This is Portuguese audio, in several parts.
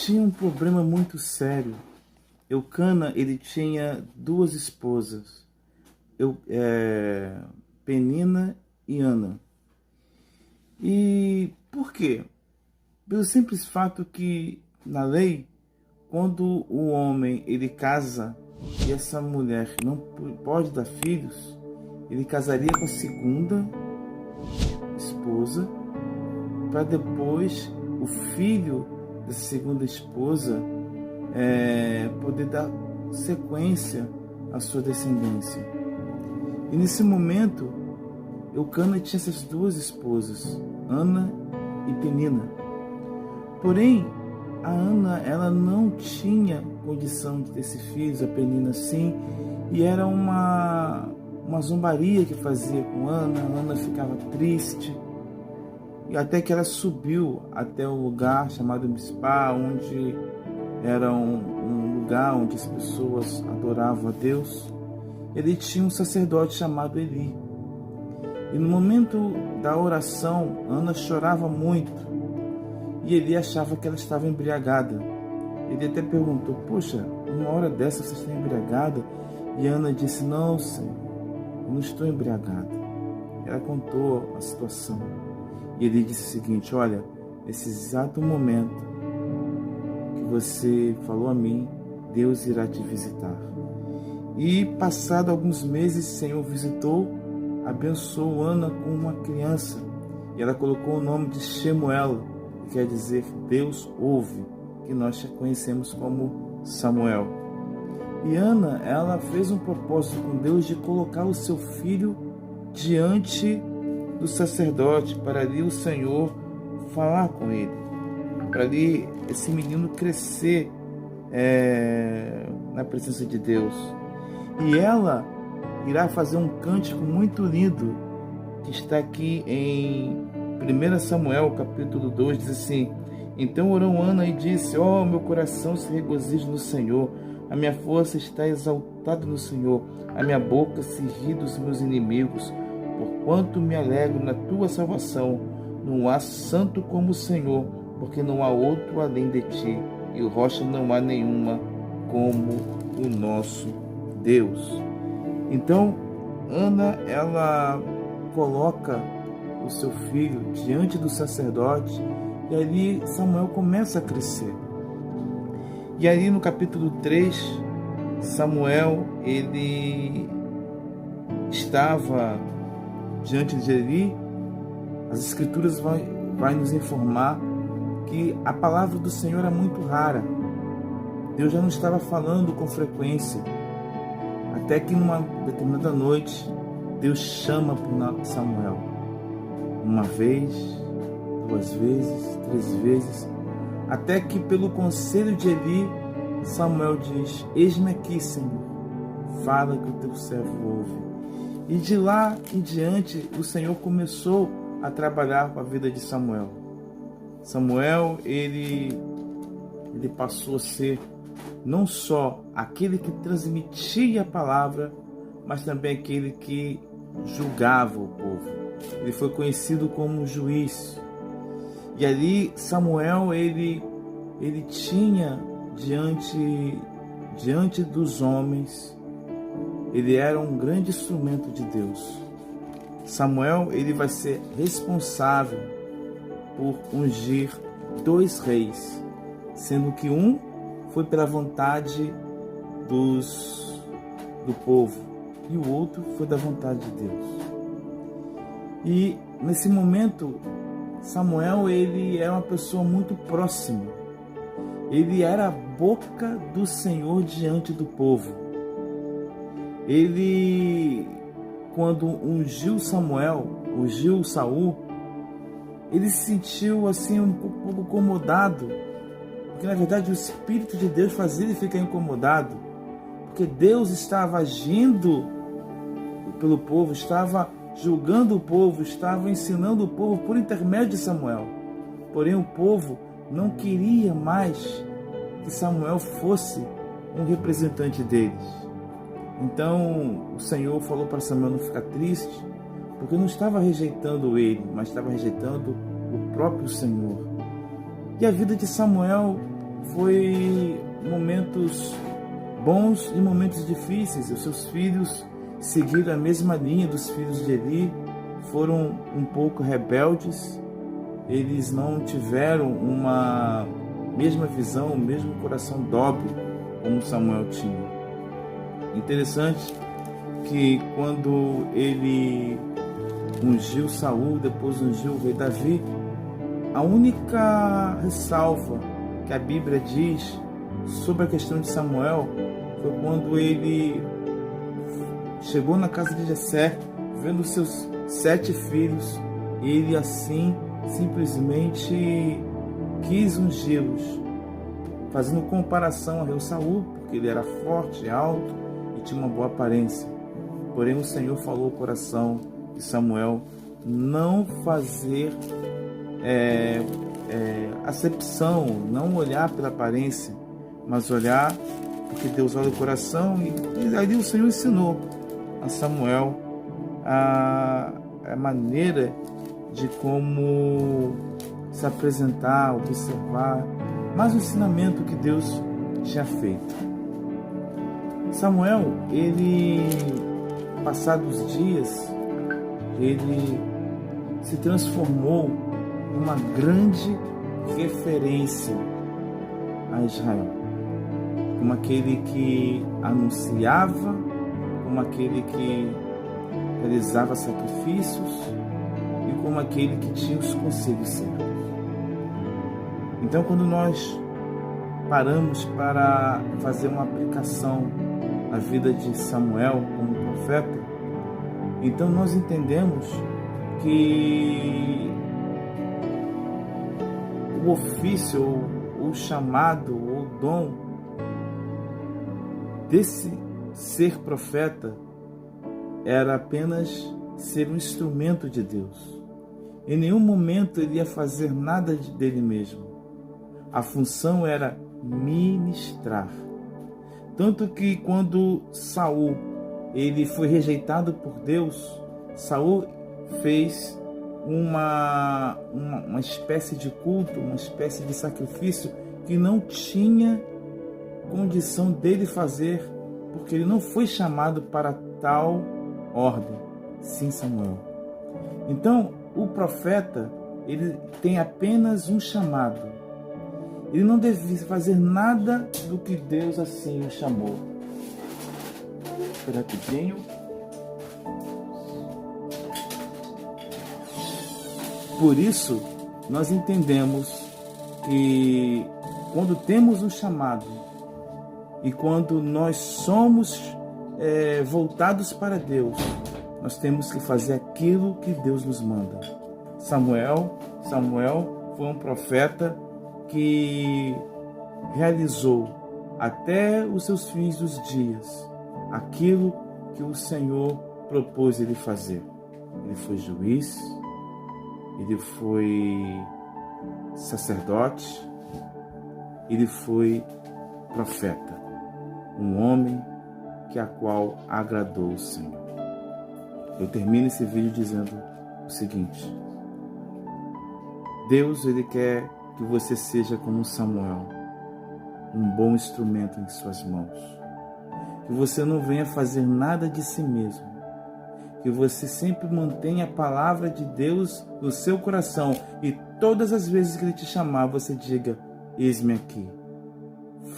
tinha um problema muito sério. Eucana, ele tinha duas esposas, Penina e Ana. E por quê? Pelo simples fato que, na lei, quando o homem ele casa e essa mulher não pode dar filhos, ele casaria com a segunda esposa, para depois o filho da segunda esposa poder dar sequência à sua descendência. E nesse momento, Eucana tinha essas duas esposas, Ana e Penina. Porém, a Ana, ela não tinha condição de ter esses filhos, a Penina sim, e era uma zombaria que fazia com Ana. A Ana ficava triste, e até que ela subiu até o lugar chamado Mispá, onde era um lugar onde as pessoas adoravam a Deus. Ele tinha um sacerdote chamado Eli. E no momento da oração, Ana chorava muito. E Eli achava que ela estava embriagada. Ele até perguntou: poxa, numa hora dessa você está embriagada? E Ana disse: não, Senhor, eu não estou embriagada. Ela contou a situação. E ele disse o seguinte: olha, nesse exato momento que você falou a mim, Deus irá te visitar. E passado alguns meses, o Senhor visitou, abençoou Ana com uma criança. E ela colocou o nome de Shemuel, que quer dizer Deus ouve, que nós conhecemos como Samuel. E Ana, ela fez um propósito com Deus de colocar o seu filho diante do sacerdote, para ali o Senhor falar com ele, para ali esse menino crescer na presença de Deus. E ela irá fazer um cântico muito lindo, que está aqui em 1 Samuel, capítulo 2, diz assim: então orou Ana e disse: ó, meu coração se regozija no Senhor, a minha força está exaltada no Senhor, a minha boca se ri dos meus inimigos, porquanto me alegro na tua salvação. Não há santo como o Senhor, porque não há outro além de ti, e rocha não há nenhuma como o nosso Deus. Então, Ana, ela coloca o seu filho diante do sacerdote, e ali Samuel começa a crescer. E ali no capítulo 3, Samuel, ele estava diante de Eli. As escrituras vai nos informar que a palavra do Senhor é muito rara. Deus já não estava falando com frequência. Até que numa determinada noite, Deus chama por Samuel. Uma vez, duas vezes, três vezes, até que pelo conselho de Eli, Samuel diz: eis-me aqui, Senhor, fala que o teu servo ouve. E de lá em diante, o Senhor começou a trabalhar com a vida de Samuel. Samuel, ele passou a ser não só aquele que transmitia a palavra, mas também aquele que julgava o povo. Ele foi conhecido como juiz. E ali Samuel, ele tinha diante dos homens, ele era um grande instrumento de Deus. Samuel, ele vai ser responsável por ungir 2 reis, sendo que um foi pela vontade do povo e o outro foi da vontade de Deus. E nesse momento, Samuel, ele é uma pessoa muito próxima. Ele era a boca do Senhor diante do povo. Ele, quando ungiu Saul, ele se sentiu assim um pouco incomodado, porque na verdade o Espírito de Deus fazia ele ficar incomodado, porque Deus estava agindo pelo povo, estava julgando o povo, estava ensinando o povo por intermédio de Samuel. Porém o povo não queria mais que Samuel fosse um representante deles. Então o Senhor falou para Samuel não ficar triste, porque não estava rejeitando ele, mas estava rejeitando o próprio Senhor. E a vida de Samuel foi momentos bons e momentos difíceis. Os seus filhos seguiram a mesma linha dos filhos de Eli, foram um pouco rebeldes, eles não tiveram uma mesma visão, o mesmo coração dobre como Samuel tinha. Interessante que quando ele ungiu Saul, depois ungiu o rei Davi, a única ressalva que a Bíblia diz sobre a questão de Samuel foi quando ele chegou na casa de Jessé, vendo seus 7 filhos, ele assim simplesmente quis ungí-los, fazendo comparação ao rei Saul, porque ele era forte, alto e tinha uma boa aparência. Porém o Senhor falou ao coração de Samuel não fazer acepção, não olhar pela aparência, mas olhar porque Deus olha o coração, e ali o Senhor ensinou a Samuel a maneira de como se apresentar, observar, mais o ensinamento que Deus tinha feito. Samuel, ele, passados os dias, ele se transformou numa grande referência a Israel, como aquele que anunciava, como aquele que realizava sacrifícios e como aquele que tinha os conselhos certos. Então, quando nós paramos para fazer uma aplicação na vida de Samuel como profeta, então nós entendemos que o ofício, o chamado, o dom desse ser profeta era apenas ser um instrumento de Deus. Em nenhum momento ele ia fazer nada dele mesmo. A função era ministrar. Tanto que quando Saul ele foi rejeitado por Deus, Saul fez uma espécie de culto, uma espécie de sacrifício que não tinha condição dele fazer, porque ele não foi chamado para tal ordem. Sim, Samuel. Então, o profeta, ele tem apenas um chamado. Ele não deve fazer nada do que Deus assim o chamou. Espera rapidinho. Por isso, nós entendemos que quando temos um chamado e quando nós somos voltados para Deus, nós temos que fazer aquilo que Deus nos manda. Samuel foi um profeta que realizou até os seus fins dos dias aquilo que o Senhor propôs ele fazer. Ele foi juiz, ele foi sacerdote, ele foi profeta, um homem a qual agradou o Senhor. Eu termino esse vídeo dizendo o seguinte: Deus, ele quer que você seja como Samuel, um bom instrumento em suas mãos, que você não venha fazer nada de si mesmo, que você sempre mantenha a palavra de Deus no seu coração e todas as vezes que ele te chamar, você diga: eis-me aqui,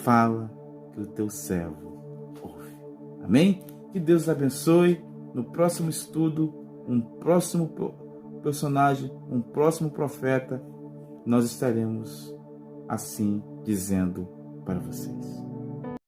fala que o teu servo ouve. Amém? Que Deus abençoe. No próximo estudo, um próximo personagem, um próximo profeta, nós estaremos assim dizendo para vocês.